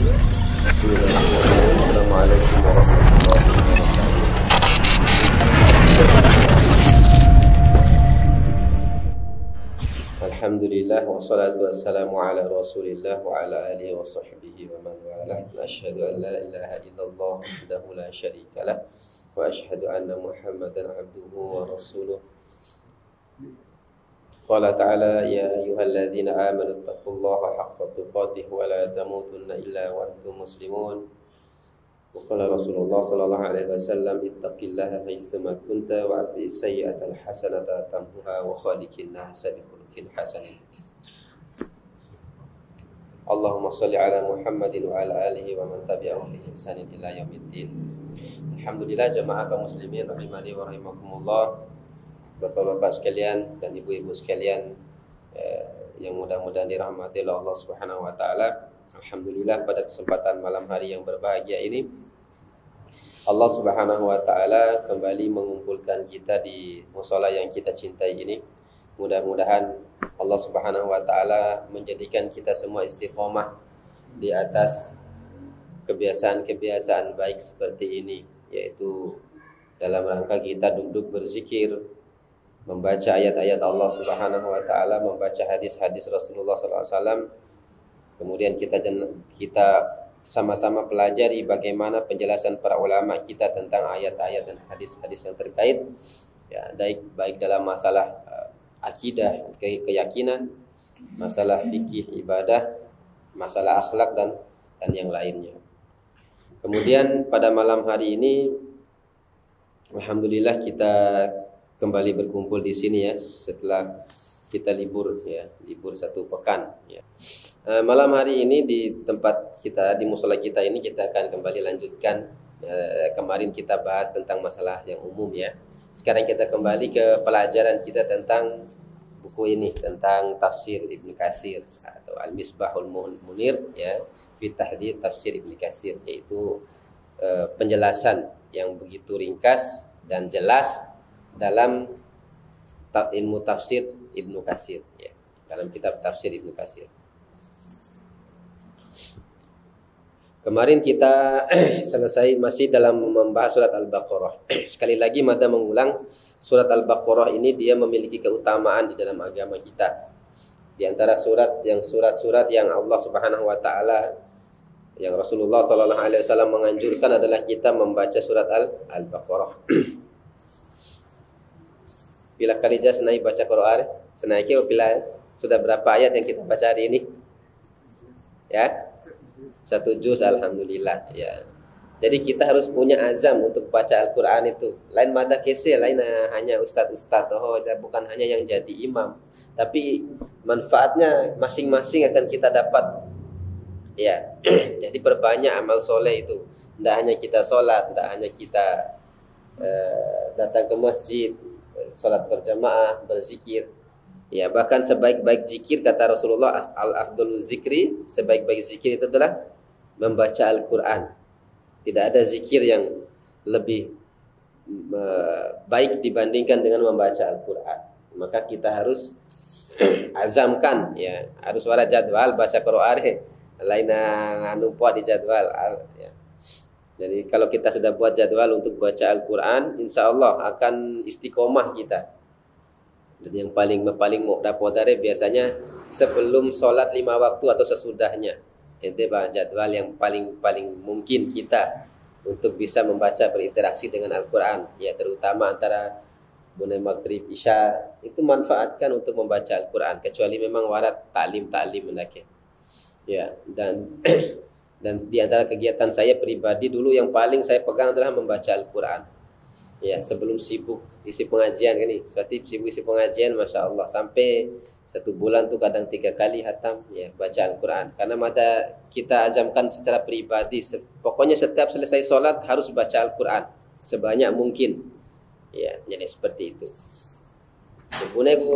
Assalamualaikum warahmatullahi wabarakatuh. Alhamdulillah wassalatu wassalamu ala Rasulillah wa ala alihi wa sahbihi wa man walah. Asyhadu an la ilaha illallah wahdahu la syarikalah wa asyhadu anna Muhammadan abduhu wa rasuluh. Qala ta'ala ya ayyuhalladzina amanu taqullaha haqqa tuqatih wa la tamutunna illa wa antum muslimun. Wa qala Rasulullah sallallahu alaihi wasallam ittaqillaha haitsuma kunta wa atbi'is sayyi'atal hasanata tamhuha wa khaliqin nasa bi khuluqin hasanin. Allahumma shalli ala Muhammadin wa ala alihi wa man tabi'ahum bi ihsanin ila yaumiddin. Alhamdulillah jamaah kaum muslimin rahimani wa rahimakumullah. Bapak-bapak sekalian dan ibu-ibu sekalian yang mudah-mudahan dirahmati oleh Allah Subhanahu wa taala. Alhamdulillah pada kesempatan malam hari yang berbahagia ini Allah Subhanahu wa taala kembali mengumpulkan kita di mushola yang kita cintai ini. Mudah-mudahan Allah Subhanahu wa taala menjadikan kita semua istiqomah di atas kebiasaan-kebiasaan baik seperti ini, yaitu dalam rangka kita duduk berzikir, membaca ayat-ayat Allah Subhanahu wa taala, membaca hadis-hadis Rasulullah sallallahu alaihi wasallam. Kemudian kita sama-sama pelajari bagaimana penjelasan para ulama kita tentang ayat-ayat dan hadis-hadis yang terkait, ya, baik dalam masalah akidah, keyakinan, masalah fikih, ibadah, masalah akhlak dan yang lainnya. Kemudian pada malam hari ini alhamdulillah kita kembali berkumpul di sini ya setelah kita libur satu pekan ya. Malam hari ini di tempat kita, di mushola kita ini kita akan kembali lanjutkan kemarin kita bahas tentang masalah yang umum ya. Sekarang kita kembali ke pelajaran kita tentang buku ini, tentang tafsir Ibnu Katsir atau Al-Misbahul Munir ya, fi tahdhir tafsir Ibnu Katsir, yaitu penjelasan yang begitu ringkas dan jelas dalam ilmu tafsir Ibnu Katsir ya, dalam kitab tafsir Ibnu Katsir. Kemarin kita selesai masih dalam membahas surat Al-Baqarah. Sekali lagi mada mengulang, surat Al-Baqarah ini dia memiliki keutamaan di dalam agama kita. Di antara surat-surat yang Allah Subhanahu wa taala, yang Rasulullah sallallahu alaihi wasallam menganjurkan adalah kita membaca surat Al-Baqarah. Bila kali jas naik baca Quran, senaiki bila sudah berapa ayat yang kita baca hari ini? Ya, 1 juz alhamdulillah ya. Jadi kita harus punya azam untuk baca Al-Quran itu. Lain mada kese, lain hanya ustaz-ustaz, bukan hanya yang jadi imam, tapi manfaatnya masing-masing akan kita dapat. Ya, jadi perbanyak amal soleh itu. Tidak hanya kita sholat, tidak hanya kita datang ke masjid, sholat berjamaah, berzikir. Ya, bahkan sebaik-baik zikir kata Rasulullah, al-afdhalu zikri, sebaik-baik zikir itu adalah membaca Al-Quran. Tidak ada zikir yang lebih baik dibandingkan dengan membaca Al-Quran. Maka kita harus azamkan ya, harus wara jadwal baca Quran, lain anu buat di jadwal ya. Jadi kalau kita sudah buat jadwal untuk baca Al-Quran, insya Allah akan istiqomah kita. Dan yang paling dapat dari biasanya sebelum sholat 5 waktu atau sesudahnya. Itu jadwal yang paling mungkin kita untuk bisa membaca, berinteraksi dengan Al-Quran. Ya, terutama antara mulai maghrib isya itu manfaatkan untuk membaca Al-Quran. Kecuali memang warat taklim mendaki. Ya, dan di antara kegiatan saya pribadi dulu yang paling saya pegang adalah membaca Al-Quran. Ya, sebelum sibuk isi pengajian kan nih. Suatu sibuk isi pengajian, Masya Allah, sampai 1 bulan tuh kadang 3 kali hatam ya baca Al-Quran. Karena mata kita azamkan secara pribadi, pokoknya setiap selesai sholat harus baca Al-Quran sebanyak mungkin. Ya, jadi seperti itu. Sebenarnya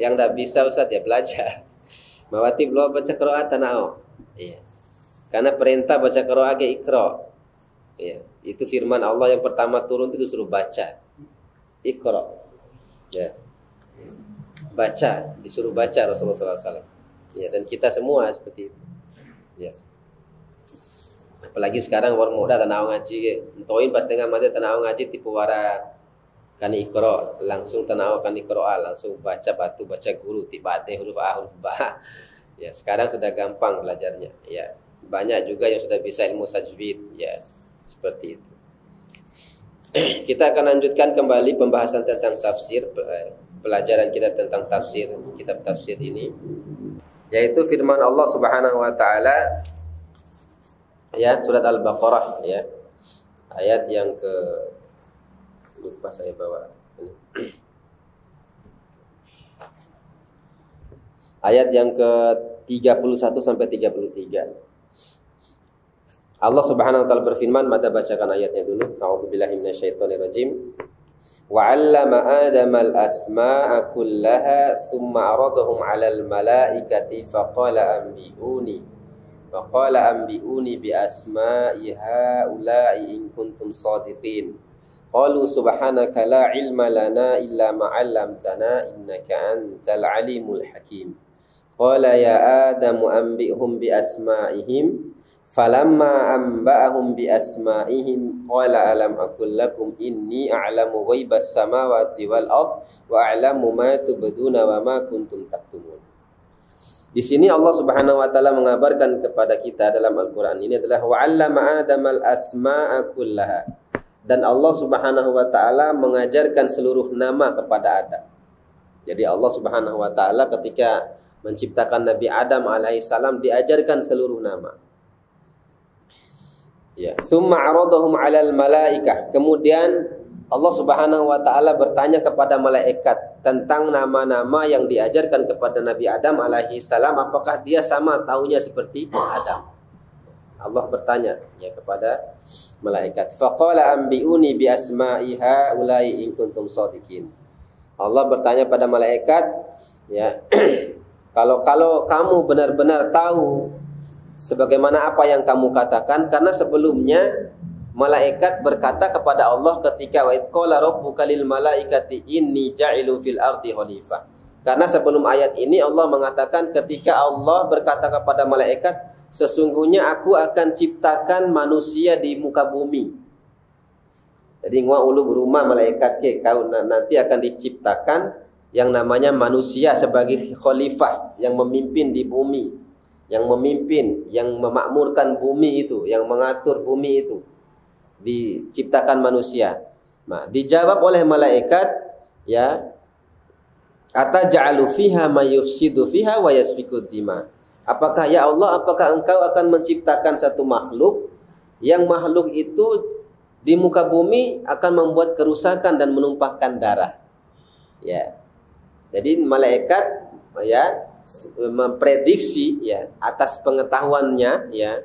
yang tidak bisa Ustaz ya belajar. Mawati belum baca Qur'an tanah. Iya. Karena perintah baca Qur'an ke Iqra. Ya, itu firman Allah yang pertama turun itu suruh baca. Iqra. Ya. Baca, disuruh baca Rasulullah SAW. Ya, dan kita semua seperti itu. Ya. Apalagi sekarang orang muda tanah ngaji ke. Entoin pas tengah mati tanah ngaji tipu wara kan ikro langsung tanah kan ikro langsung baca batu baca guru tiba teh huruf a huruf ba. Ya, sekarang sudah gampang belajarnya. Ya, banyak juga yang sudah bisa ilmu tajwid. Ya, seperti itu. Kita akan lanjutkan kembali pembahasan tentang tafsir, pelajaran kita tentang tafsir, kitab tafsir ini, yaitu firman Allah Subhanahu wa taala ya, surat Al-Baqarah ya. Ayat yang ke lupa saya bawa ini. Ayat yang ke 31 sampai 33. Allah Subhanahu wa taala berfirman, mata bacakan ayatnya dulu. A'udzubillahi minasyaitonirrajim. Wa 'allama Adama al-asma'a kullaha tsumma 'aradahum 'alal malaikati faqala anbi'uni bi asma'i haula'i in kuntum shadiqin. Qalu subhanaka la 'ilma lana illa ma 'allamtana innaka antal 'alimul hakim. Qala ya Adamu anbi'hum bi asma'ihim. Falamma amba'ahum bi asma'ihim qala alam aqul lakum inni a'lamu ghaibas samawati wal ard wa a'lamu ma tubduna wa ma kuntum taktumun. Di sini Allah Subhanahu wa taala mengabarkan kepada kita dalam Al-Qur'an ini adalah wa 'allama Adamal asma'a kullaha. Dan Allah Subhanahu wa taala mengajarkan seluruh nama kepada Adam. Jadi Allah Subhanahu wa taala ketika menciptakan Nabi Adam alaihissalam diajarkan seluruh nama. Ya, summa 'aradahum 'alal malaikah. Kemudian Allah Subhanahu wa taala bertanya kepada malaikat tentang nama-nama yang diajarkan kepada Nabi Adam alaihi salam, apakah dia sama taunya seperti Adam? Allah bertanya ya kepada malaikat. Faqala anbi'uni bi asma'i haula'i in kuntum shadiqin. Allah bertanya pada malaikat, ya, kalau kamu benar-benar tahu sebagaimana apa yang kamu katakan, karena sebelumnya malaikat berkata kepada Allah ketika wa id qala rabbuka lil malaikati inni ja'ilun fil ardi khalifah. Karena sebelum ayat ini Allah mengatakan ketika Allah berkata kepada malaikat, sesungguhnya aku akan ciptakan manusia di muka bumi. Jadi ngua ulu berumah malaikat ke kau nanti akan diciptakan yang namanya manusia sebagai khalifah yang memimpin di bumi. Yang memimpin, yang memakmurkan bumi itu, yang mengatur bumi itu, diciptakan manusia. Nah, dijawab oleh malaikat, ya, ataj'alu fiha may yufsidu fiha wa yasfikud dima. Apakah ya Allah, apakah engkau akan menciptakan satu makhluk yang makhluk itu di muka bumi akan membuat kerusakan dan menumpahkan darah? Ya. Jadi malaikat ya memprediksi ya atas pengetahuannya ya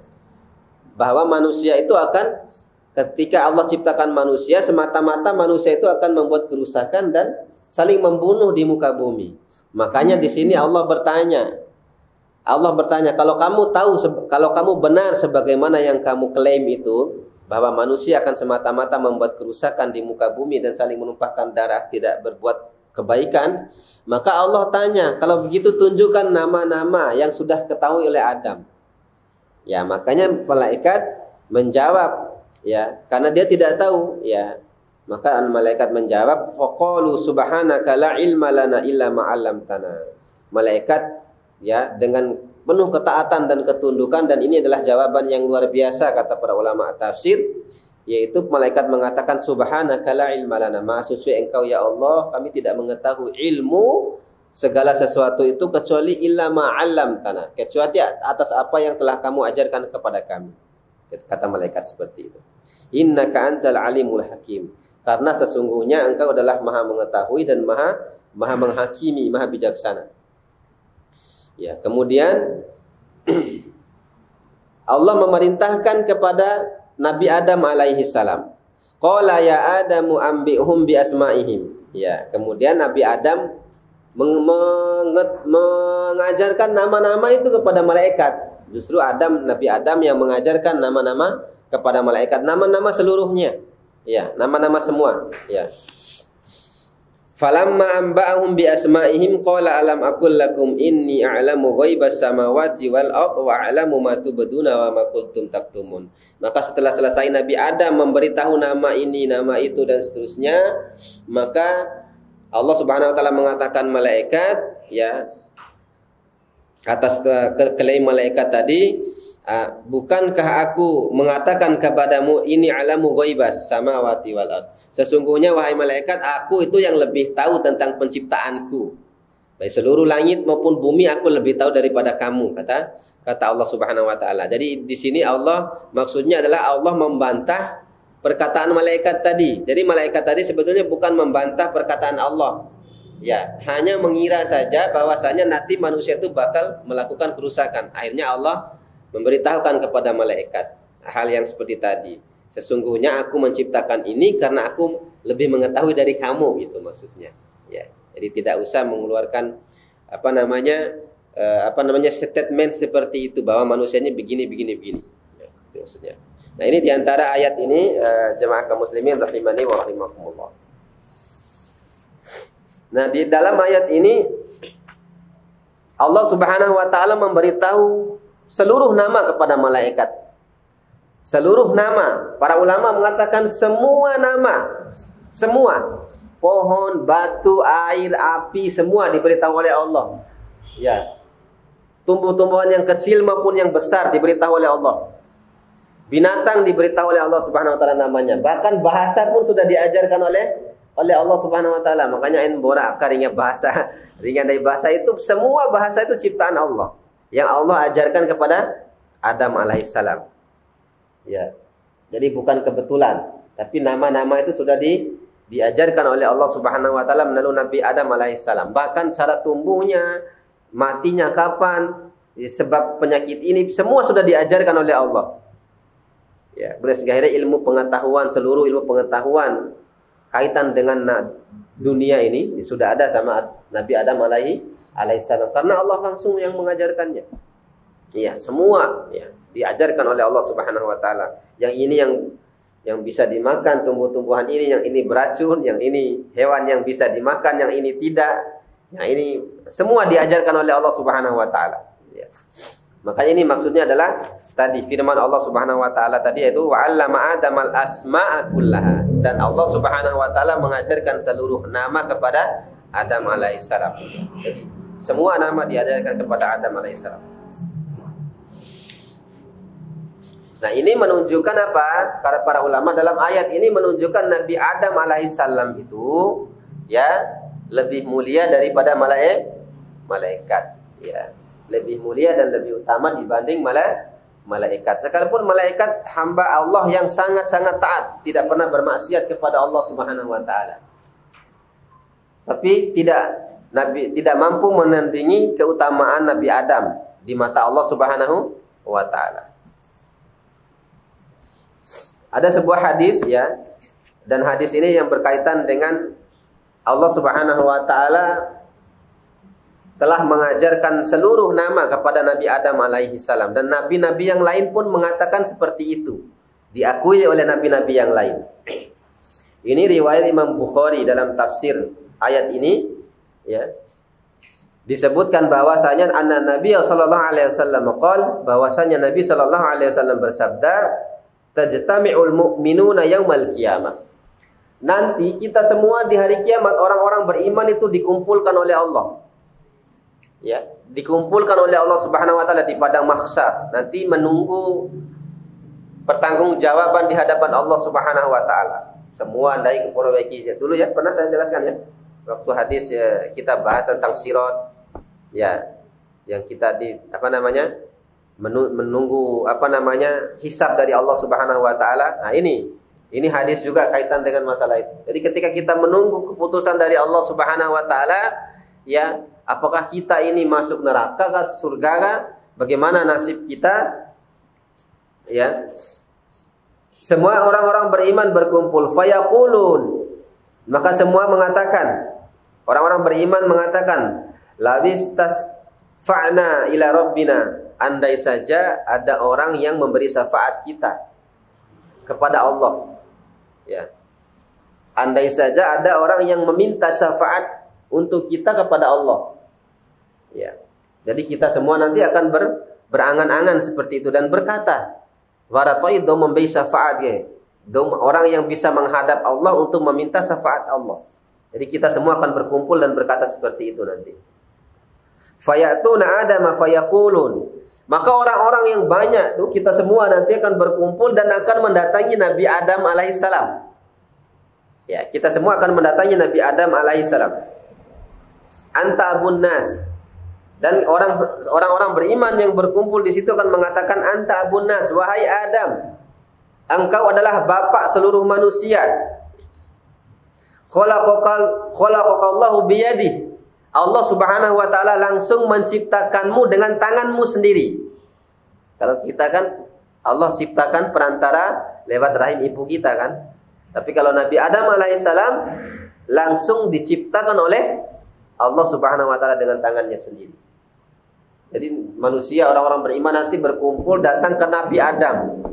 bahwa manusia itu akan ketika Allah ciptakan manusia semata-mata manusia itu akan membuat kerusakan dan saling membunuh di muka bumi. Makanya di sini Allah bertanya kalau kamu benar sebagaimana yang kamu klaim itu bahwa manusia akan semata-mata membuat kerusakan di muka bumi dan saling menumpahkan darah, tidak berbuat kebaikan, maka Allah tanya, kalau begitu tunjukkan nama-nama yang sudah ketahui oleh Adam. Ya, makanya malaikat menjawab, ya, karena dia tidak tahu, ya. Maka malaikat menjawab, faqalu subhanaka la ilma lana illa ma 'allamtana. Malaikat ya dengan penuh ketaatan dan ketundukan, dan ini adalah jawaban yang luar biasa kata para ulama tafsir. Yaitu malaikat mengatakan subhanaka la ilma lana, maha suci engkau ya Allah, kami tidak mengetahui ilmu segala sesuatu itu kecuali illa ma 'allamtana, kecuali atas apa yang telah kamu ajarkan kepada kami. Kata malaikat seperti itu. Innaka antal alimul hakim, karena sesungguhnya engkau adalah maha mengetahui dan maha menghakimi, maha bijaksana. Ya, kemudian Allah memerintahkan kepada Nabi Adam alaihi salam. Qala ya Adamu anbi'hum bi asma'ihim. Ya, kemudian Nabi Adam mengajarkan nama-nama itu kepada malaikat. Justru Nabi Adam yang mengajarkan nama-nama kepada malaikat, nama-nama seluruhnya. Ya, nama-nama semua, ya. Falamma amba'ahum bi asma'ihim qala alam aqul lakum inni a'lamu ghaibas samawati wal ardh wa a'lamu ma tubduna wa ma kuntum taktumun. Maka setelah selesai Nabi Adam memberitahu nama ini, nama itu dan seterusnya, maka Allah Subhanahu wa taala mengatakan malaikat, ya, atas klaim malaikat tadi, bukankah aku mengatakan kepadamu ini alamu ghaibas samawati wal ardh. Sesungguhnya wahai malaikat, aku itu yang lebih tahu tentang penciptaanku. Baik seluruh langit maupun bumi aku lebih tahu daripada kamu, kata Allah Subhanahu wa taala. Jadi di sini Allah maksudnya adalah Allah membantah perkataan malaikat tadi. Jadi malaikat tadi sebetulnya bukan membantah perkataan Allah. Ya, hanya mengira saja bahwasanya nanti manusia itu bakal melakukan kerusakan. Akhirnya Allah memberitahukan kepada malaikat hal yang seperti tadi. Sesungguhnya aku menciptakan ini karena aku lebih mengetahui dari kamu, gitu maksudnya. Ya, jadi tidak usah mengeluarkan statement seperti itu bahwa manusianya begini. Ya, itu maksudnya. Nah, ini diantara ayat ini jemaah kaum muslimin rahimani wa rahimakumullah. Nah, di dalam ayat ini Allah Subhanahu wa taala memberitahu seluruh nama kepada malaikat. Seluruh nama. Para ulama mengatakan semua nama. Semua. Pohon, batu, air, api, semua diberitahu oleh Allah. Ya. Tumbuh-tumbuhan yang kecil maupun yang besar diberitahu oleh Allah. Binatang diberitahu oleh Allah Subhanahu wa taala namanya. Bahkan bahasa pun sudah diajarkan oleh Allah Subhanahu wa taala. Makanya bora akarinya bahasa. Ringan dari bahasa itu, semua bahasa itu ciptaan Allah. Yang Allah ajarkan kepada Adam alaihissalam. Ya. Jadi bukan kebetulan, tapi nama-nama itu sudah diajarkan oleh Allah Subhanahu wa taala melalui Nabi Adam alaihissalam. Bahkan cara tumbuhnya, matinya kapan, sebab penyakit ini semua sudah diajarkan oleh Allah. Ya, berdasarkan ilmu pengetahuan, seluruh ilmu pengetahuan kaitan dengan dunia ini sudah ada sama Nabi Adam alaihissalam, karena Allah langsung yang mengajarkannya. Iya, semua ya diajarkan oleh Allah Subhanahu wa taala. Yang ini yang bisa dimakan, tumbuh-tumbuhan ini, yang ini beracun, yang ini hewan yang bisa dimakan, yang ini tidak. Yang ini semua diajarkan oleh Allah Subhanahu wa taala. Ya. Makanya ini maksudnya adalah tadi firman Allah Subhanahu wa taala tadi, yaitu wa 'allama Adamal asma'a kullaha, dan Allah Subhanahu wa taala mengajarkan seluruh nama kepada Adam alaihissalam. Jadi semua nama diajarkan kepada Adam alaihissalam. Nah, ini menunjukkan apa? Kata para ulama dalam ayat ini menunjukkan Nabi Adam alaihissalam itu ya lebih mulia daripada malaikat. Ya, lebih mulia dan lebih utama dibanding malaikat. Sekalipun malaikat hamba Allah yang sangat-sangat taat, tidak pernah bermaksiat kepada Allah Subhanahu wa taala. Tapi tidak mampu menandingi keutamaan Nabi Adam di mata Allah Subhanahu wa taala. Ada sebuah hadis ya, dan hadis ini yang berkaitan dengan Allah Subhanahu wa taala telah mengajarkan seluruh nama kepada Nabi Adam alaihi salam, dan nabi-nabi yang lain pun mengatakan seperti itu, diakui oleh nabi-nabi yang lain. Ini riwayat Imam Bukhari dalam tafsir ayat ini ya. Disebutkan bahwasanya anna Nabi sallallahu alaihi wasallam qala, bahwasanya Nabi sallallahu alaihi wasallam bersabda, tajtami'ul mu'minuna yaumal qiyamah. Nanti kita semua di hari kiamat, orang-orang beriman itu dikumpulkan oleh Allah. Ya, dikumpulkan oleh Allah Subhanahu wa taala di padang mahsyar, nanti menunggu pertanggungjawaban di hadapan Allah Subhanahu wa taala. Semua andai keperbaiki dulu ya, pernah saya jelaskan ya. Waktu hadis ya, kita bahas tentang sirat ya, yang kita menunggu hisab dari Allah Subhanahu wa taala. Nah, ini hadis juga kaitan dengan masalah itu. Jadi ketika kita menunggu keputusan dari Allah Subhanahu wa taala, ya, apakah kita ini masuk neraka atau surga, bagaimana nasib kita? Ya. Semua orang-orang beriman berkumpul, fayaqulun, maka semua mengatakan, orang-orang beriman mengatakan, labistas fa'na ila rabbina, andai saja ada orang yang memberi syafaat kita kepada Allah. Ya. Andai saja ada orang yang meminta syafaat untuk kita kepada Allah. Ya. Jadi kita semua nanti akan berangan-angan seperti itu dan berkata, waratoi do memberi syafaat ya. Orang yang bisa menghadap Allah untuk meminta syafaat Allah. Jadi kita semua akan berkumpul dan berkata seperti itu nanti. Fayatuna Adam fayaqulun. Maka orang-orang yang banyak tuh kita semua nanti akan berkumpul dan akan mendatangi Nabi Adam alaihissalam. Ya, kita semua akan mendatangi Nabi Adam alaihissalam. Anta abun nas. Dan orang-orang beriman yang berkumpul di situ akan mengatakan anta abun nas, wahai Adam, engkau adalah bapak seluruh manusia. Khalaqakallahu biyadihi. Allah Subhanahu wa taala langsung menciptakanmu dengan tanganmu sendiri. Kalau kita kan Allah ciptakan perantara lewat rahim ibu kita kan. Tapi kalau Nabi Adam alaihissalam langsung diciptakan oleh Allah Subhanahu wa taala dengan tangannya sendiri. Jadi manusia, orang-orang beriman nanti berkumpul datang ke Nabi Adam.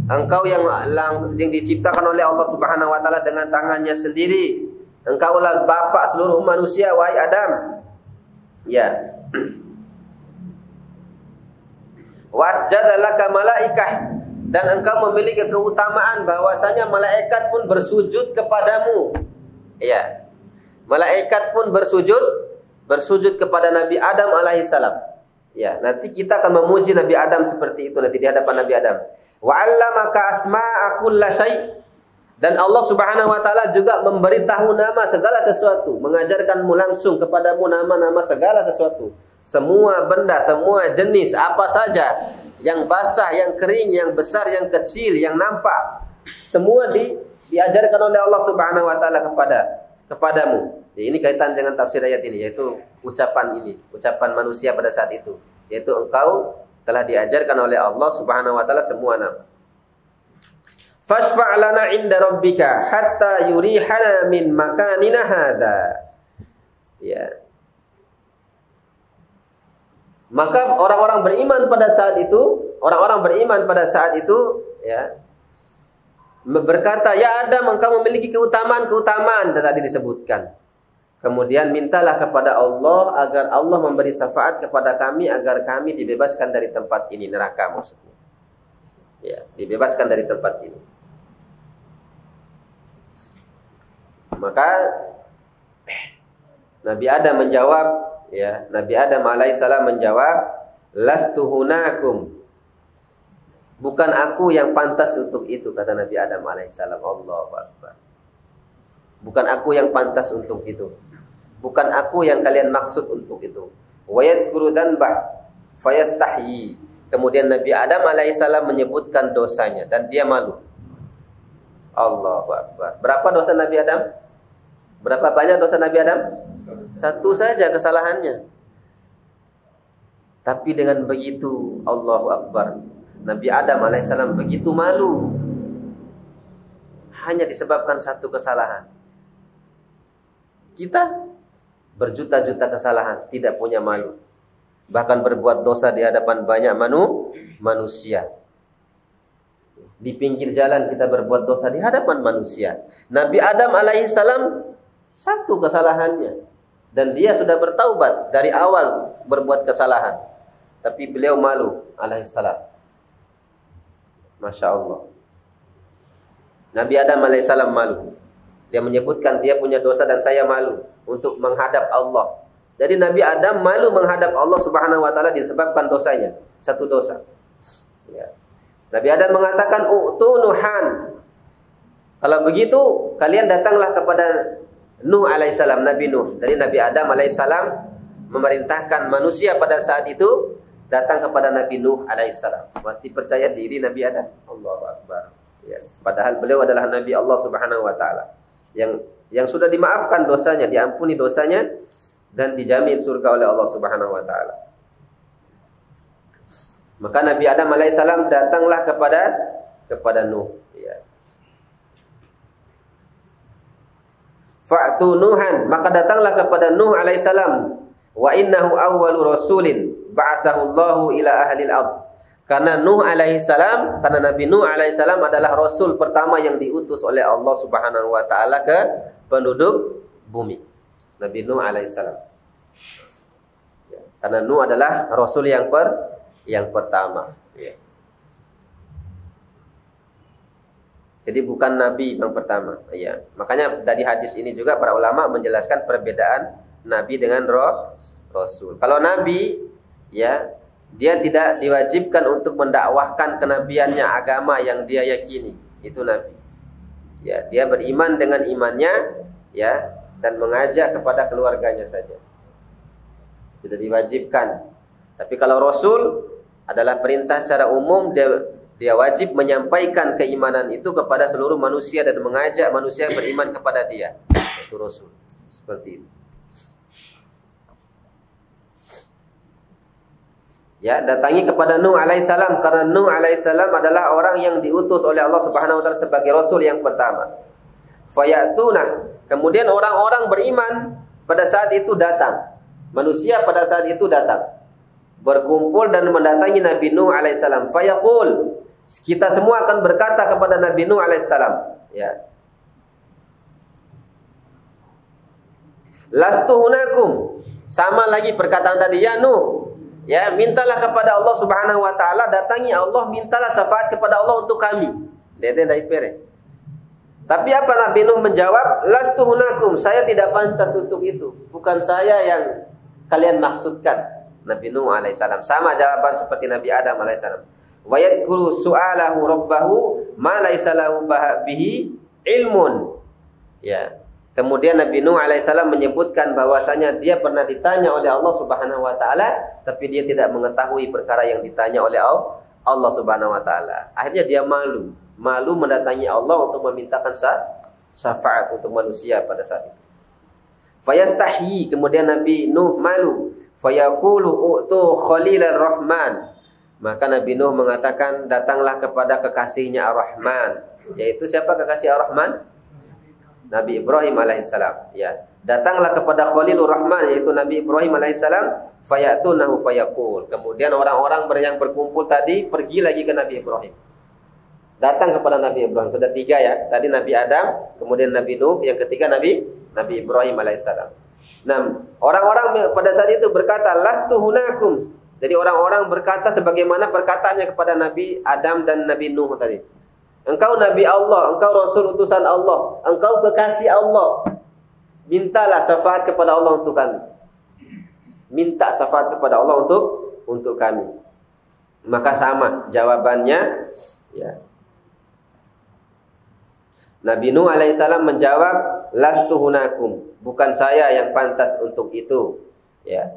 Engkau yang diciptakan oleh Allah Subhanahu wa taala dengan tangannya sendiri. Engkaulah bapak seluruh manusia, wahai Adam. Ya. Wasjada laka malaikah, dan engkau memiliki keutamaan bahwasanya malaikat pun bersujud kepadamu. Ya. Malaikat pun bersujud kepada Nabi Adam alaihissalam. Ya, nanti kita akan memuji Nabi Adam seperti itu nanti di hadapan Nabi Adam. Wa 'allamaka asma'a kulli syai'. Dan Allah Subhanahu wa taala juga memberitahu nama segala sesuatu, mengajarkanmu langsung kepadamu nama-nama segala sesuatu. Semua benda, semua jenis apa saja, yang basah, yang kering, yang besar, yang kecil, yang nampak, semua diajarkan oleh Allah Subhanahu wa taala kepadamu. Ya, ini kaitan dengan tafsir ayat ini, yaitu ucapan manusia pada saat itu, yaitu engkau telah diajarkan oleh Allah Subhanahu wa taala semua nama. Fashfa' lana 'inda rabbika hatta yurihana min makanina hadza. Ya. Maka orang-orang beriman pada saat itu, ya, berkata, "Ya Adam, engkau memiliki keutamaan tadi disebutkan. Kemudian mintalah kepada Allah agar Allah memberi syafaat kepada kami agar kami dibebaskan dari tempat ini, neraka maksudnya. Ya, dibebaskan dari tempat ini." Maka Nabi Adam menjawab, ya, Nabi Adam alaihissalam menjawab, "Lastu hunakum." Bukan aku yang pantas untuk itu, kata Nabi Adam alaihissalam. Allahu Akbar. Bukan aku yang pantas untuk itu. Bukan aku yang kalian maksud untuk itu. Wa yadhkuru dhanbah fayastahyi. Kemudian Nabi Adam alaihissalam menyebutkan dosanya dan dia malu. Allahu Akbar. Berapa dosa Nabi Adam? Berapa banyak dosa Nabi Adam? Satu saja kesalahannya. Tapi dengan begitu, Allahu Akbar, Nabi Adam alaihissalam begitu malu. Hanya disebabkan satu kesalahan. Kita berjuta-juta kesalahan, tidak punya malu. Bahkan berbuat dosa di hadapan banyak manusia. Di pinggir jalan kita berbuat dosa di hadapan manusia. Nabi Adam alaihissalam satu kesalahannya. Dan dia sudah bertaubat dari awal berbuat kesalahan. Tapi beliau malu alaihissalam. Masya Allah. Nabi Adam alaihissalam malu. Dia menyebutkan dia punya dosa dan saya malu untuk menghadap Allah. Jadi Nabi Adam malu menghadap Allah Subhanahu wa taala disebabkan dosanya. Satu dosa. Ya. Nabi Adam mengatakan, "U'tu Nuhan." Kalau begitu, kalian datanglah kepada Nuh alaihissalam, Nabi Nuh. Jadi Nabi Adam alaihissalam memerintahkan manusia pada saat itu datang kepada Nabi Nuh alaihissalam. Mati percaya diri Nabi Adam. Allahu Akbar. Ya. Padahal beliau adalah Nabi Allah Subhanahu wa taala yang sudah dimaafkan dosanya, diampuni dosanya dan dijamin surga oleh Allah Subhanahu wa taala. Maka Nabi Adam alaihissalam datanglah kepada Nuh. Ya. Fa'tu Nuhan, maka datanglah kepada Nuh alaihissalam. Wa innahu awwalu rasulin ba'athahu Allahu ila ahlil ard. Karena Nabi Nuh alaihissalam adalah rasul pertama yang diutus oleh Allah Subhanahu wa taala ke penduduk bumi. Nabi Nuh alaihissalam. Karena Nuh adalah rasul yang pertama. Ya. Jadi bukan nabi yang pertama. Ya. Makanya dari hadis ini juga para ulama menjelaskan perbedaan nabi dengan rasul. Kalau nabi, ya, dia tidak diwajibkan untuk mendakwahkan kenabiannya, agama yang dia yakini. Itu nabi. Ya, dia beriman dengan imannya, ya, dan mengajak kepada keluarganya saja. Tidak diwajibkan. Tapi kalau rasul adalah perintah secara umum, dia wajib menyampaikan keimanan itu kepada seluruh manusia dan mengajak manusia beriman kepada dia. Itu rasul. Seperti itu. Ya, datangi kepada Nuh alaihissalam, karena Nuh alaihissalam adalah orang yang diutus oleh Allah Subhanahu wa taala sebagai rasul yang pertama. Fayatuna, kemudian orang-orang beriman pada saat itu datang. Manusia pada saat itu datang, berkumpul dan mendatangi Nabi Nuh alaihissalam. Fayaqul, kita semua akan berkata kepada Nabi Nuh alaihissalam, ya. Lastu hunakum, sama lagi perkataan tadi, ya Nuh. Ya, mintalah kepada Allah Subhanahu wa taala, datangi Allah, mintalah syafaat kepada Allah untuk kami. Lihatnya dari pere. Tapi apa Nabi Nuh menjawab? Lastu hunakum, saya tidak pantas untuk itu. Bukan saya yang kalian maksudkan. Nabi Nuh alaihissalam sama jawaban seperti Nabi Adam alaihissalam. Wa yadhkuru su'alahu rabbahu ma laysa lahu bihi ilmun. Ya. Kemudian Nabi Nuh alaihissalam menyebutkan bahwasanya dia pernah ditanya oleh Allah Subhanahu wa taala, tapi dia tidak mengetahui perkara yang ditanya oleh Allah Subhanahu wa taala. Akhirnya dia malu mendatangi Allah untuk memintakan syafaat untuk manusia pada saat itu. Fayastahyi, kemudian Nabi Nuh malu. Fayaqulu u'tu khalilar rahman. Maka Nabi Nuh mengatakan, datanglah kepada kekasihnya Ar-Rahman. Yaitu siapa kekasih Ar-Rahman? Nabi Ibrahim alaihissalam, ya. Datanglah kepada Khalilur Rahman, yaitu Nabi Ibrahim alaihissalam, fayatunahu fayaqul. Kemudian orang-orang yang berkumpul tadi pergi lagi ke Nabi Ibrahim. Datang kepada Nabi Ibrahim. Sudah 3 ya. Tadi Nabi Adam, kemudian Nabi Nuh, yang ketiga Nabi Ibrahim alaihissalam. Nah, orang-orang pada saat itu berkata, lastu hunakum. Jadi orang-orang berkata sebagaimana perkataannya kepada Nabi Adam dan Nabi Nuh tadi. Engkau Nabi Allah, engkau Rasul utusan Allah, engkau kekasih Allah. Mintalah syafaat kepada Allah untuk kami. Minta syafaat kepada Allah untuk kami. Maka sama jawabannya, ya. Nabi Nuh alaihissalam menjawab, lastu hunakum, bukan saya yang pantas untuk itu, ya.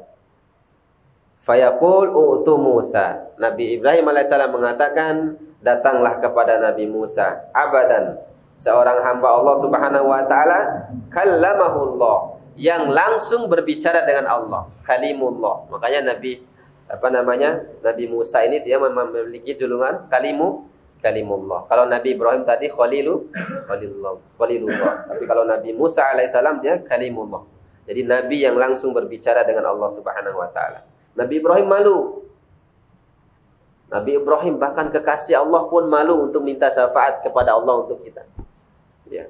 Fayaqul u'tu Musa. Nabi Ibrahim alaihissalam mengatakan, datanglah kepada Nabi Musa. Abadan, seorang hamba Allah Subhanahu wa taala, kallamahullah, yang langsung berbicara dengan Allah, kalimullah. Makanya Nabi Musa ini dia memiliki julukan kalimullah. Kalau Nabi Ibrahim tadi khalilullah. Tapi kalau Nabi Musa alaihissalam dia kalimullah. Jadi nabi yang langsung berbicara dengan Allah Subhanahu wa taala. Nabi Ibrahim malu. Nabi Ibrahim bahkan kekasih Allah pun malu untuk minta syafaat kepada Allah untuk kita. Ya.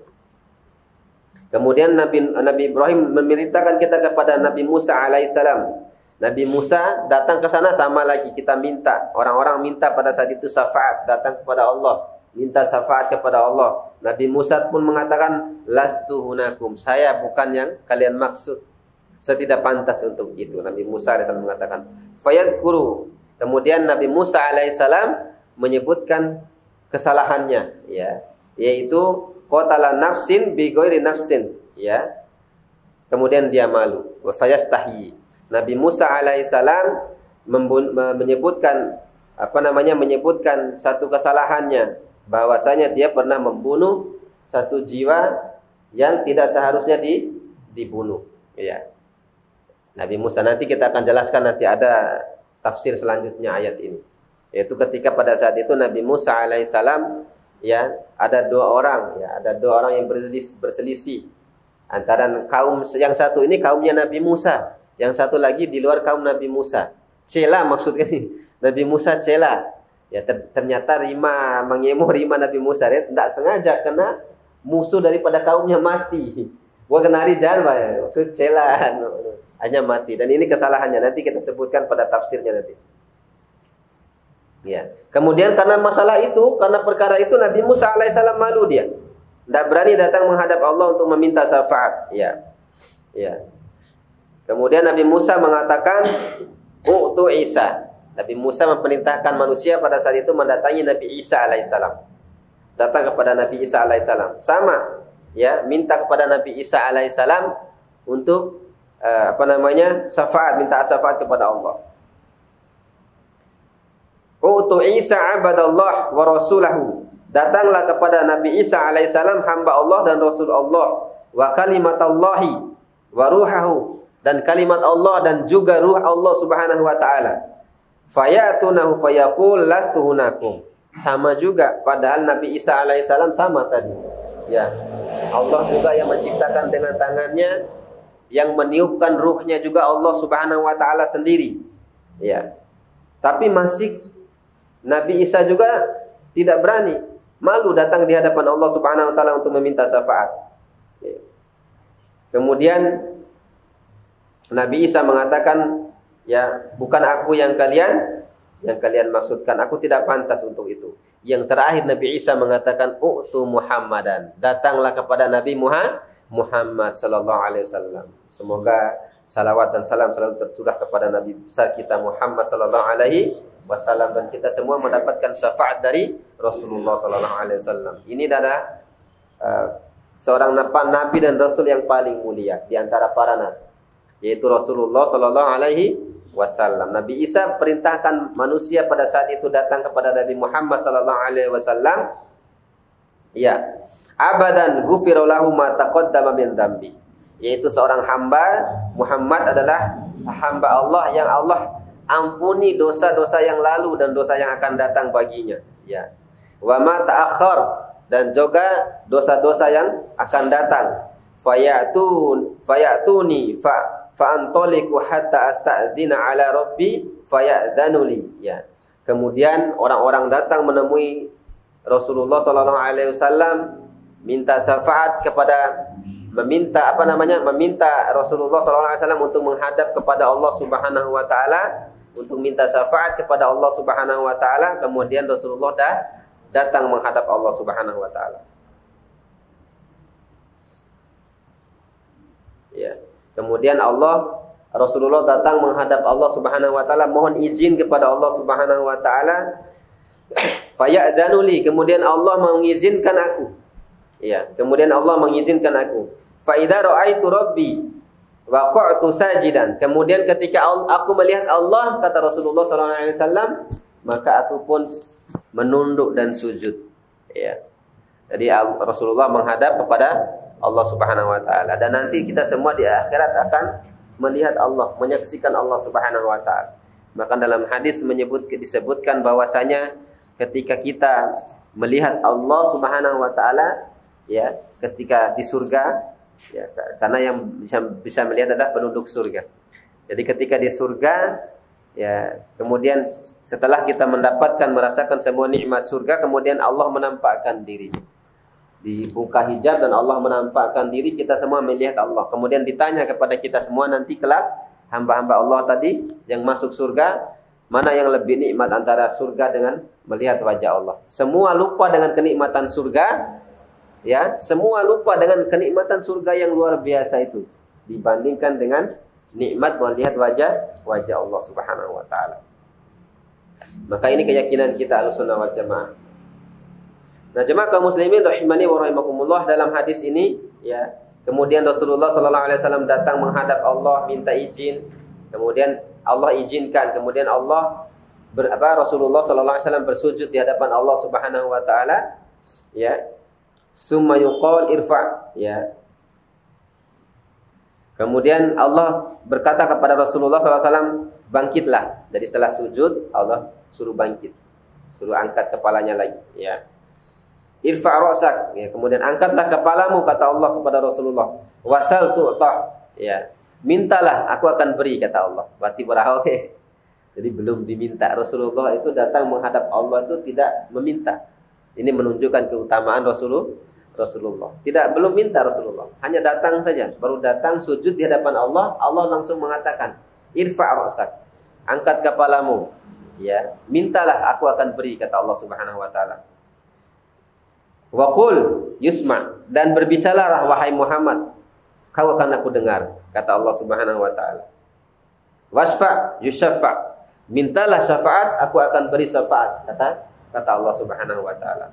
Kemudian Nabi Ibrahim memerintahkan kita kepada Nabi Musa alaihissalam. Nabi Musa datang ke sana sama lagi kita minta. Orang-orang minta pada saat itu syafaat, datang kepada Allah, minta syafaat kepada Allah. Nabi Musa pun mengatakan, lastu hunakum, saya bukan yang kalian maksud. Saya tidak pantas untuk itu. Nabi Musa alaihissalam mengatakan, fayadhkuru. Kemudian Nabi Musa alaihissalam menyebutkan kesalahannya, ya, yaitu qatala nafsin bi ghairi nafsin, ya. Kemudian dia malu, wa fayastahyi. Nabi Musa alaihissalam menyebutkan menyebutkan satu kesalahannya, bahwasanya dia pernah membunuh satu jiwa yang tidak seharusnya dibunuh, ya. Nabi Musa, nanti kita akan jelaskan, nanti ada tafsir selanjutnya ayat ini. Yaitu ketika pada saat itu Nabi Musa alaihissalam, ya, ada dua orang yang berselisih antara kaum, yang satu ini kaumnya Nabi Musa, yang satu lagi di luar kaum Nabi Musa. Cela maksudnya Nabi Musa cela. Ya ternyata mengemuh rima Nabi Musa dia tidak sengaja kena musuh daripada kaumnya mati. Gua kenari jalma ya, maksud celaan hanya mati. Dan ini kesalahannya nanti kita sebutkan pada tafsirnya nanti. Ya. Kemudian karena masalah itu, karena perkara itu Nabi Musa alaihissalam malu dia. Tidak berani datang menghadap Allah untuk meminta syafaat. Ya. Ya. Kemudian Nabi Musa mengatakan, "U'tu Isa." Nabi Musa memerintahkan manusia pada saat itu mendatangi Nabi Isa alaihissalam. Datang kepada Nabi Isa alaihissalam. Sama, ya, minta kepada Nabi Isa alaihissalam untuk syafaat, minta syafaat kepada Allah. U'tu Isa abadallah wa rasulahu. Datanglah kepada Nabi Isa alaihissalam hamba Allah dan Rasul Allah. Wa kalimatallahi wa ruhahu. Dan kalimat Allah dan juga ruh Allah subhanahu wa ta'ala. Fayatunahu fayaqul lastu hunakum. Sama juga. Padahal Nabi Isa alaihissalam sama tadi. Ya. Allah juga yang menciptakan dengan tangannya. Yang meniupkan ruhnya juga Allah subhanahu wa ta'ala sendiri. Ya. Tapi masih Nabi Isa juga tidak berani, malu datang di hadapan Allah Subhanahu wa taala untuk meminta syafaat. Kemudian Nabi Isa mengatakan, ya, bukan aku yang kalian maksudkan, aku tidak pantas untuk itu. Yang terakhir Nabi Isa mengatakan, "U'tu Muhammadan." Datanglah kepada Nabi Muhammad sallallahu alaihi wasallam. Semoga salawat dan salam selalu tercurah kepada Nabi besar kita Muhammad sallallahu alaihi wasallam dan kita semua mendapatkan syafaat dari Rasulullah sallallahu alaihi wasallam. Ini adalah seorang nabi dan rasul yang paling mulia di antara para nabi, yaitu Rasulullah sallallahu alaihi wasallam. Nabi Isa perintahkan manusia pada saat itu datang kepada Nabi Muhammad sallallahu alaihi wasallam, ya, abadan ghufira lahu ma taqaddama min dzambi. Yaitu seorang hamba, Muhammad adalah hamba Allah yang Allah ampuni dosa-dosa yang lalu dan dosa yang akan datang baginya. Ya. Wa ma ta'akhkhar, dan juga dosa-dosa yang akan datang. Fayatuni fa'antoliku hatta asta'dzina ala rabbi fayadzanuli. Ya. Kemudian orang-orang datang menemui Rasulullah sallallahu alaihi wasallam minta syafaat meminta Rasulullah sallallahu alaihi wasallam untuk menghadap kepada Allah Subhanahu wa taala, untuk minta syafaat kepada Allah Subhanahu wa taala. Kemudian Rasulullah datang menghadap Allah Subhanahu wa taala. Ya. Kemudian Rasulullah datang menghadap Allah Subhanahu wa taala, mohon izin kepada Allah Subhanahu wa taala. Fayadzanuli, kemudian Allah mengizinkan aku. Ya, kemudian Allah mengizinkan aku. Fa idza ra'aitu rabbi waqa'tu sajidan. Kemudian ketika aku melihat Allah, kata Rasulullah sallallahu alaihi wasallam, maka aku pun menunduk dan sujud. Ya. Jadi Rasulullah menghadap kepada Allah Subhanahu wa taala, dan nanti kita semua di akhirat akan melihat Allah, menyaksikan Allah Subhanahu wa taala. Maka dalam hadis disebutkan bahwasanya ketika kita melihat Allah Subhanahu wa taala, ya, ketika di surga, ya, karena yang bisa melihat adalah penduduk surga. Jadi ketika di surga, ya, kemudian setelah kita merasakan semua nikmat surga, kemudian Allah menampakkan diri. Dibuka hijab dan Allah menampakkan diri, kita semua melihat Allah. Kemudian ditanya kepada kita semua nanti kelak, hamba-hamba Allah tadi yang masuk surga, mana yang lebih nikmat antara surga dengan melihat wajah Allah. Semua lupa dengan kenikmatan surga. Ya, semua lupa dengan kenikmatan surga yang luar biasa itu dibandingkan dengan nikmat melihat wajah Allah Subhanahu wa taala. Maka ini keyakinan kita Ahlussunnah wal Jamaah. Nah, jemaah kaum muslimin rahimani wa rahimakumullah, dalam hadis ini, ya, kemudian Rasulullah sallallahu alaihi wasallam datang menghadap Allah minta izin, kemudian Allah izinkan, kemudian Rasulullah sallallahu alaihi wasallam bersujud di hadapan Allah Subhanahu wa taala, ya. Summa yuqal irfa', ya. Kemudian Allah berkata kepada Rasulullah SAW, bangkitlah. Jadi setelah sujud, Allah suruh bangkit, suruh angkat kepalanya lagi, ya. Irfa' ra'sak, ya. Kemudian angkatlah kepalamu, kata Allah kepada Rasulullah. Wasal tu'tah, ya. Mintalah, aku akan beri, kata Allah. Berarti berahau, Jadi belum diminta. Rasulullah itu datang menghadap Allah itu tidak meminta. Ini menunjukkan keutamaan Rasulullah. Belum minta Rasulullah, hanya datang saja. Baru datang sujud di hadapan Allah, Allah langsung mengatakan, "Irfa' ra'sak." Angkat kepalamu. Ya, mintalah aku akan beri, kata Allah Subhanahu wa taala. Wa qul yusma, dan berbicaralah wahai Muhammad, kau akan aku dengar, kata Allah Subhanahu wa taala. Wasfa' yushaffa, mintalah syafaat, aku akan beri syafaat, kata Allah Subhanahu wa taala.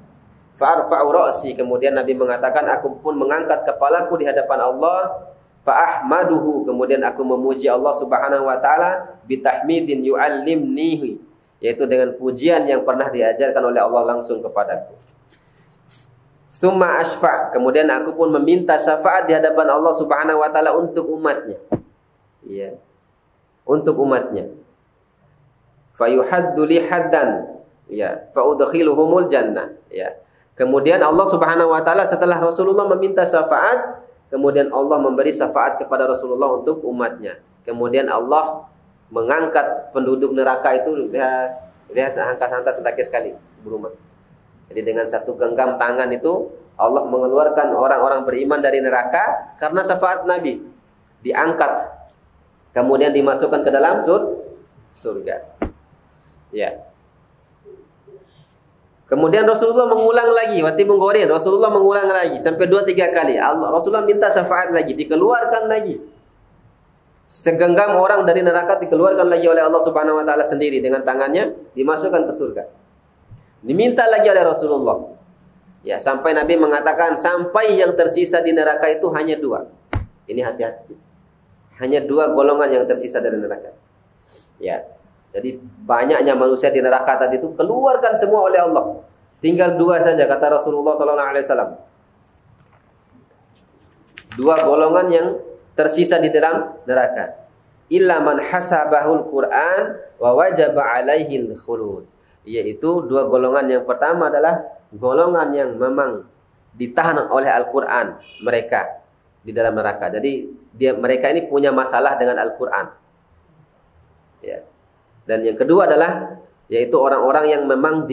Fa'arfa'u ra'si, kemudian Nabi mengatakan, aku pun mengangkat kepalaku di hadapan Allah. Fa'ahmaduhu, kemudian aku memuji Allah Subhanahu wa taala bitahmidin yu'allimnihi, yaitu dengan pujian yang pernah diajarkan oleh Allah langsung kepadaku. Summa asfa', kemudian aku pun meminta syafaat di hadapan Allah Subhanahu wa taala untuk umatnya. Ya. Untuk umatnya. Fayuhaddu li haddan, ya, fa udkhiluhumul jannah, ya. Kemudian Allah Subhanahu wa taala setelah Rasulullah meminta syafaat, kemudian Allah memberi syafaat kepada Rasulullah untuk umatnya. Kemudian Allah mengangkat penduduk neraka itu, lihat angkat-angkat sedikit sekali berumah. Jadi dengan satu genggam tangan itu Allah mengeluarkan orang-orang beriman dari neraka karena syafaat Nabi. Diangkat, kemudian dimasukkan ke dalam surga. Ya. Kemudian Rasulullah mengulang lagi, Rasulullah mengulang lagi sampai 2-3 kali. Rasulullah minta syafaat lagi, dikeluarkan lagi. Segenggam orang dari neraka dikeluarkan lagi oleh Allah Subhanahu wa taala sendiri dengan tangannya, dimasukkan ke surga. Diminta lagi oleh Rasulullah. Ya, sampai Nabi mengatakan sampai yang tersisa di neraka itu hanya 2. Ini hati-hati. Hanya 2 golongan yang tersisa dari neraka. Ya. Jadi banyaknya manusia di neraka tadi itu keluarkan semua oleh Allah. Tinggal 2 saja, kata Rasulullah SAW. 2 golongan yang tersisa di dalam neraka. Illa man hasabahul Qur'an wa wajaba alaihil khulud. Yaitu 2 golongan. Yang pertama adalah golongan yang memang ditahan oleh Al-Quran mereka di dalam neraka. Jadi mereka ini punya masalah dengan Al-Quran. Ya. Dan yang kedua adalah yaitu orang-orang yang memang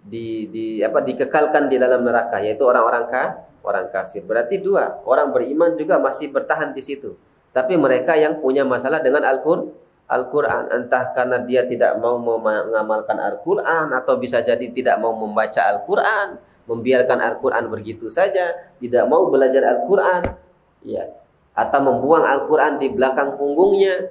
dikekalkan di dalam neraka, yaitu orang kafir. Berarti 2, orang beriman juga masih bertahan di situ. Tapi mereka yang punya masalah dengan Al-Quran, entah karena dia tidak mau mengamalkan Al-Quran, atau bisa jadi tidak mau membaca Al-Quran, membiarkan Al-Quran begitu saja, tidak mau belajar Al-Quran, ya, atau membuang Al-Quran di belakang punggungnya,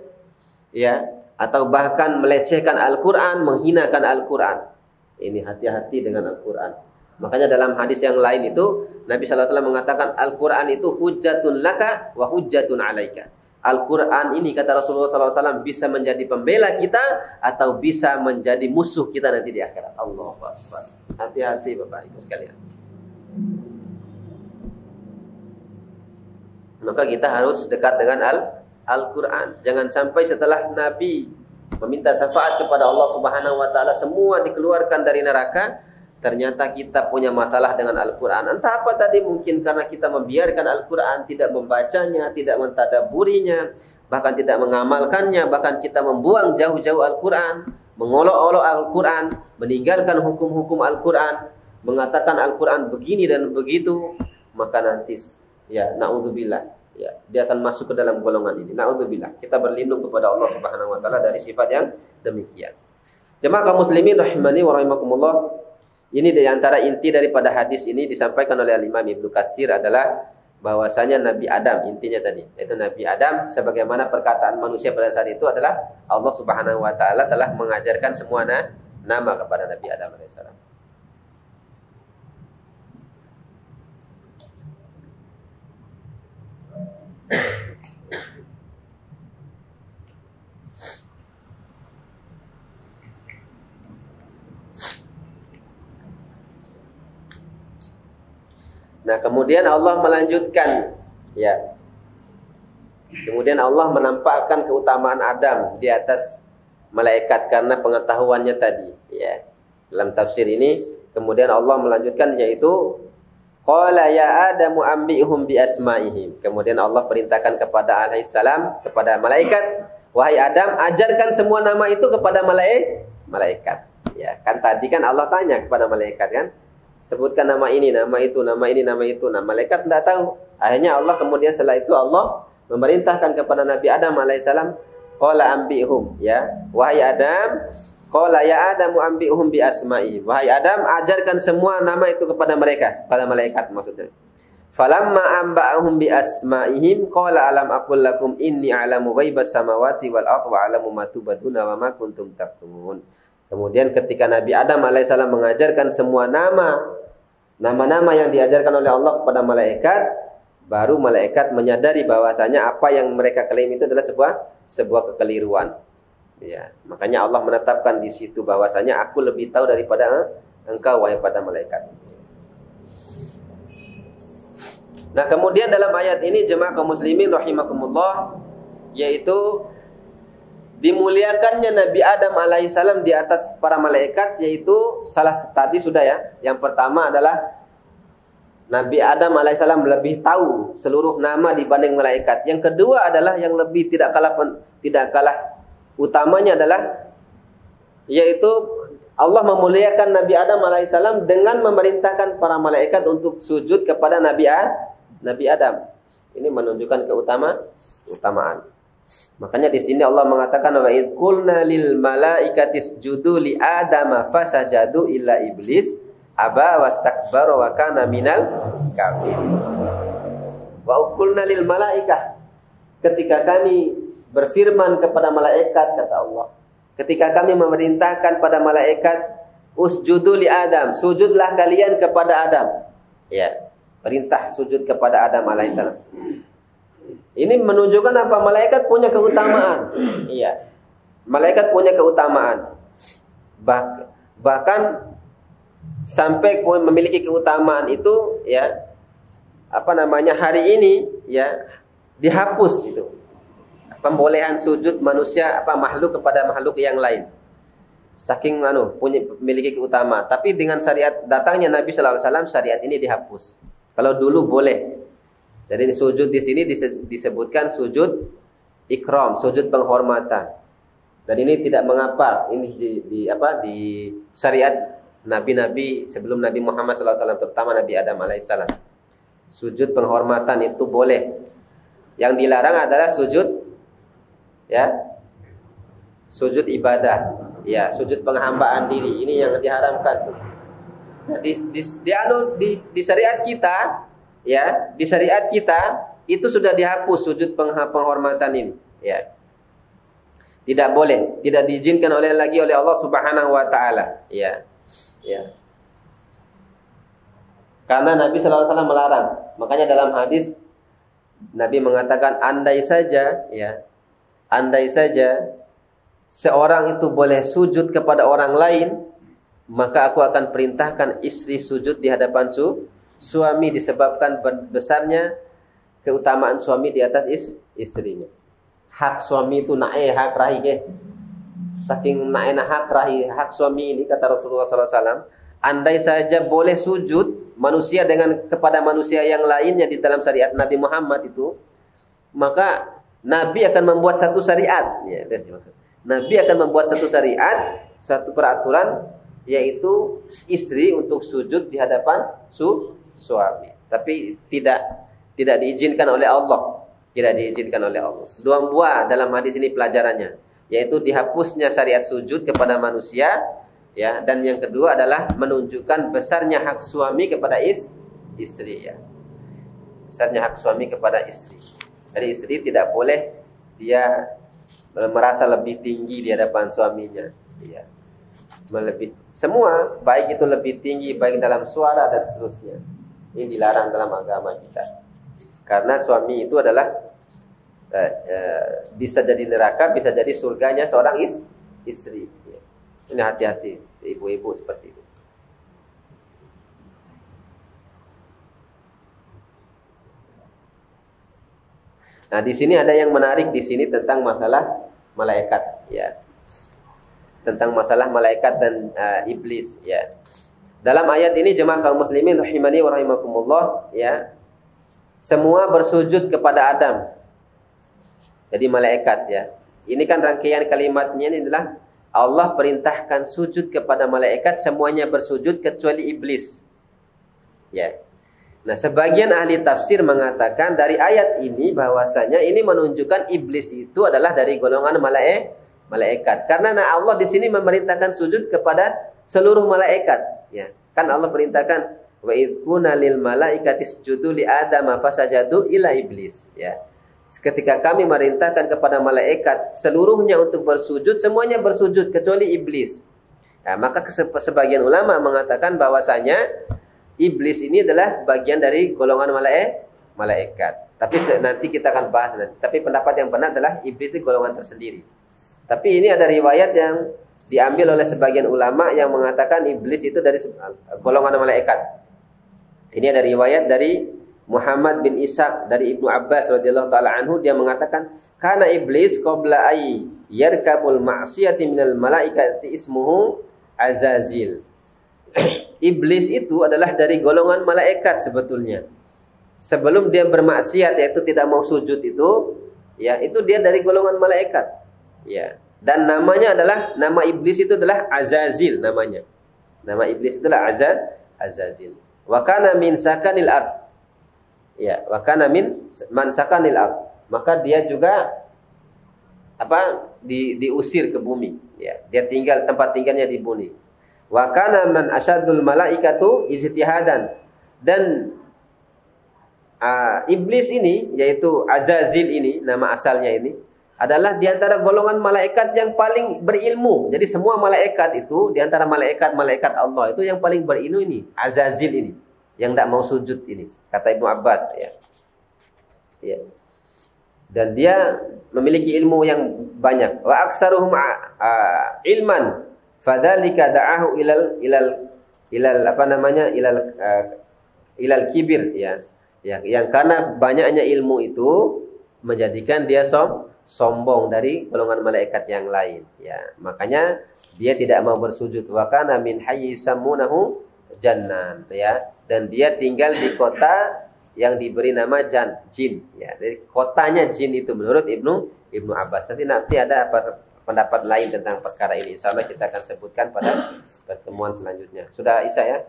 ya, atau bahkan melecehkan Al-Quran, menghinakan Al-Quran. Ini hati-hati dengan Al-Quran. Makanya dalam hadis yang lain itu Nabi SAW mengatakan Al-Quran itu hujjatun laka wa hujjatun alaika. Al-Quran ini, kata Rasulullah SAW, bisa menjadi pembela kita atau bisa menjadi musuh kita nanti di akhirat. Allahu Akbar. Hati-hati Bapak Ibu sekalian. Maka kita harus dekat dengan Al-Quran. Jangan sampai setelah Nabi meminta syafaat kepada Allah Subhanahu wa taala semua dikeluarkan dari neraka, ternyata kita punya masalah dengan Al-Quran. Entah apa tadi, mungkin karena kita membiarkan Al-Quran, tidak membacanya, tidak mentadaburinya, bahkan tidak mengamalkannya, bahkan kita membuang jauh-jauh Al-Quran, mengolok-olok Al-Quran, meninggalkan hukum-hukum Al-Quran, mengatakan Al-Quran begini dan begitu, maka nanti ya naudzubillah, ya, dia akan masuk ke dalam golongan ini. Naudzubillah. Kita berlindung kepada Allah Subhanahu wa taala dari sifat yang demikian. Jemaah kaum muslimin rahimani wa rahimakumullah. Ini di antara inti daripada hadis ini disampaikan oleh Imam Ibnu Katsir adalah bahwasanya Nabi Adam, intinya tadi, yaitu Nabi Adam sebagaimana perkataan manusia pada saat itu adalah Allah Subhanahu wa taala telah mengajarkan semua nama kepada Nabi Adam alaihissalam. Nah, kemudian Allah melanjutkan, ya. Kemudian Allah menampakkan keutamaan Adam di atas malaikat karena pengetahuannya tadi, ya. Dalam tafsir ini, kemudian Allah melanjutkan, yaitu qala ya Adamu ambihum bi asma'ihim. Kemudian Allah perintahkan kepada alaihissalam, kepada malaikat wahai Adam, ajarkan semua nama itu kepada malaikat. Ya, kan tadi kan Allah tanya kepada malaikat kan, sebutkan nama ini, nama itu, nama ini, nama itu. Nah, malaikat tidak tahu. Akhirnya Allah kemudian setelah itu Allah memerintahkan kepada Nabi Adam alaihissalam, qala ambihum, ya, wahai Adam, qala ya Adamu ambihum bi asma'i. Wahai Adam, ajarkan semua nama itu kepada mereka, kepada malaikat maksudnya. Falamma amba'ahum bi asma'ihim qala alam aqul lakum inni a'lamu ghaibas samawati wal ardi wa a'lamu ma tubaduna wa ma kuntum taktumun. Kemudian ketika Nabi Adam alaihissalam mengajarkan semua nama-nama yang diajarkan oleh Allah kepada malaikat, baru malaikat menyadari bahwasanya apa yang mereka klaim itu adalah sebuah kekeliruan. Ya, makanya Allah menetapkan di situ bahwasanya aku lebih tahu daripada engkau wahai para malaikat. Nah, kemudian dalam ayat ini jemaah kaum muslimin rahimakumullah, yaitu dimuliakannya Nabi Adam alaihissalam di atas para malaikat, yaitu salah tadi sudah ya. Yang pertama adalah Nabi Adam alaihissalam lebih tahu seluruh nama dibanding malaikat. Yang kedua adalah yang lebih tidak kalah utamanya adalah yaitu Allah memuliakan Nabi Adam alaihissalam dengan memerintahkan para malaikat untuk sujud kepada Nabi Adam. Ini menunjukkan keutamaan. Makanya di sini Allah mengatakan wa id qulna lil malaikati isjudu li adama fasajadu illa iblis aba wastakbara wa kana minal kafirin. Wa qulna lil malaikah, ketika kami berfirman kepada malaikat, kata Allah, ketika kami memerintahkan pada malaikat usjudu li Adam, sujudlah kalian kepada Adam. Ya, perintah sujud kepada Adam alaihissalam. Ini menunjukkan apa? Malaikat punya keutamaan. Iya. Malaikat punya keutamaan. Bahkan sampai memiliki keutamaan itu ya, hari ini ya dihapus itu. Pembolehan sujud manusia makhluk kepada makhluk yang lain. Saking memiliki keutamaan. Tapi dengan syariat datangnya Nabi sallallahu alaihi wasallam, syariat ini dihapus. Kalau dulu boleh. Jadi sujud di sini disebutkan sujud ikram, sujud penghormatan. Dan ini tidak mengapa, ini di syariat nabi-nabi sebelum Nabi Muhammad SAW, terutama Nabi Adam alaihissalam. Sujud penghormatan itu boleh. Yang dilarang adalah sujud ibadah, ya, sujud penghambaan diri. Ini yang diharamkan. Nah, di syariat kita, ya, di syariat kita itu sudah dihapus sujud penghormatan ini, ya. Tidak boleh, tidak diizinkan lagi oleh Allah Subhanahu wa taala, ya. Ya. Karena Nabi sallallahu alaihi wasallam melarang. Makanya dalam hadis Nabi mengatakan andai saja seorang itu boleh sujud kepada orang lain, maka aku akan perintahkan istri sujud di hadapan suami, disebabkan besarnya keutamaan suami di atas istrinya. Hak suami itu hak rahi ke. Saking hak rahi, hak suami ini, kata Rasulullah SAW, andai saja boleh sujud manusia kepada manusia yang lainnya di dalam syariat Nabi Muhammad itu, maka Nabi akan membuat satu syariat. Ya, Nabi akan membuat satu syariat, satu peraturan, yaitu istri untuk sujud di hadapan suami. Tapi tidak diizinkan oleh Allah. Tidak diizinkan oleh Allah. Dua buah dalam hadis ini pelajarannya, yaitu dihapusnya syariat sujud kepada manusia, ya, dan yang kedua adalah menunjukkan besarnya hak suami kepada istri, ya. Besarnya hak suami kepada istri. Jadi istri tidak boleh dia merasa lebih tinggi di hadapan suaminya, ya. Semua, baik itu lebih tinggi, baik dalam suara dan seterusnya. Ini dilarang dalam agama kita. Karena suami itu adalah bisa jadi neraka, bisa jadi surganya seorang istri. Ini hati-hati ibu-ibu seperti itu. Nah, di sini ada yang menarik di sini tentang masalah malaikat, ya. Tentang masalah malaikat dan iblis, ya. Dalam ayat ini jemaah kaum muslimin rahimani wa rahimakumullah, ya. Semua bersujud kepada Adam. Jadi malaikat, ya. Ini kan rangkaian kalimatnya ini adalah Allah perintahkan sujud kepada malaikat, semuanya bersujud kecuali iblis. Ya. Nah, sebagian ahli tafsir mengatakan dari ayat ini bahwasanya ini menunjukkan iblis itu adalah dari golongan malaikat. Karena Allah di sini memerintahkan sujud kepada seluruh malaikat. Ya. Kan Allah perintahkan wa idh qulna lil malaikati isjudu li adama fasajadu illa iblis. Ya. Ketika kami merintahkan kepada malaikat seluruhnya untuk bersujud, semuanya bersujud kecuali iblis. Nah, maka sebagian ulama mengatakan bahwasanya iblis ini adalah bagian dari golongan malaikat. Tapi nanti kita akan bahas nanti. Tapi pendapat yang benar adalah iblis itu golongan tersendiri. Tapi ini ada riwayat yang diambil oleh sebagian ulama yang mengatakan iblis itu dari golongan malaikat. Ini ada riwayat dari Muhammad bin Ishaq dari Ibnu Abbas radhiyallahu taala anhu, dia mengatakan kana iblis qabla ay yarkabul ma'siyati minal malaikati ismuhu Azazil. Iblis itu adalah dari golongan malaikat sebetulnya. Sebelum dia bermaksiat yaitu tidak mau sujud itu, ya itu dia dari golongan malaikat. Ya. Dan namanya adalah nama iblis itu adalah Azazil namanya. Nama iblis itu adalah Azazil. Wa kana min sakanil ard. Ya, wa kana min man sakanil ard. Maka dia juga diusir ke bumi, ya. Dia tinggal tempat tinggalnya di bumi. Wa kana man asyadul malaikatu ijtihadan. Dan iblis ini yaitu Azazil ini, nama asalnya ini adalah di antara golongan malaikat yang paling berilmu. Jadi semua malaikat itu di antara malaikat Allah itu yang paling berilmu ini Azazil ini, yang tidak mau sujud ini, kata Ibnu Abbas, ya. Ya. Dan dia memiliki ilmu yang banyak. Wa aktsaruhum ilman fadzalika da'ahu ilal kibir, ya. Ya, yang karena banyaknya ilmu itu menjadikan dia sombong dari golongan malaikat yang lain, ya. Makanya dia tidak mau bersujud. Wa kana min hayy samunahu jannan, ya. Dan dia tinggal di kota yang diberi nama jin, ya. Jadi kotanya jin itu menurut Ibnu Abbas. Tapi nanti ada pendapat lain tentang perkara ini. Insyaallah kita akan sebutkan pada pertemuan selanjutnya. Sudah Isa, ya?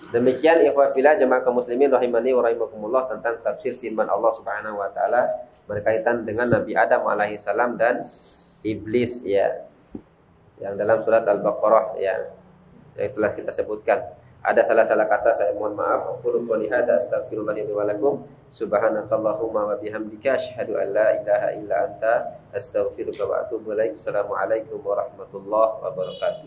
Demikian ikhwah fillah jemaah kaum muslimin rahimani wa rahimakumullah tentang tafsir firman Allah Subhanahu wa taala berkaitan dengan Nabi Adam alaihi salam dan iblis, ya. Yang dalam surat Al-Baqarah, ya. Yang telah kita sebutkan. Ada salah-salah kata, saya mohon maaf. Qul qouli hadza astaghfirullah li wa lakum. Subhanakallahumma wa bihamdika asyhadu an la ilaha illa anta astaghfiruka wa atubu ilaik. Assalamualaikum warahmatullahi wabarakatuh.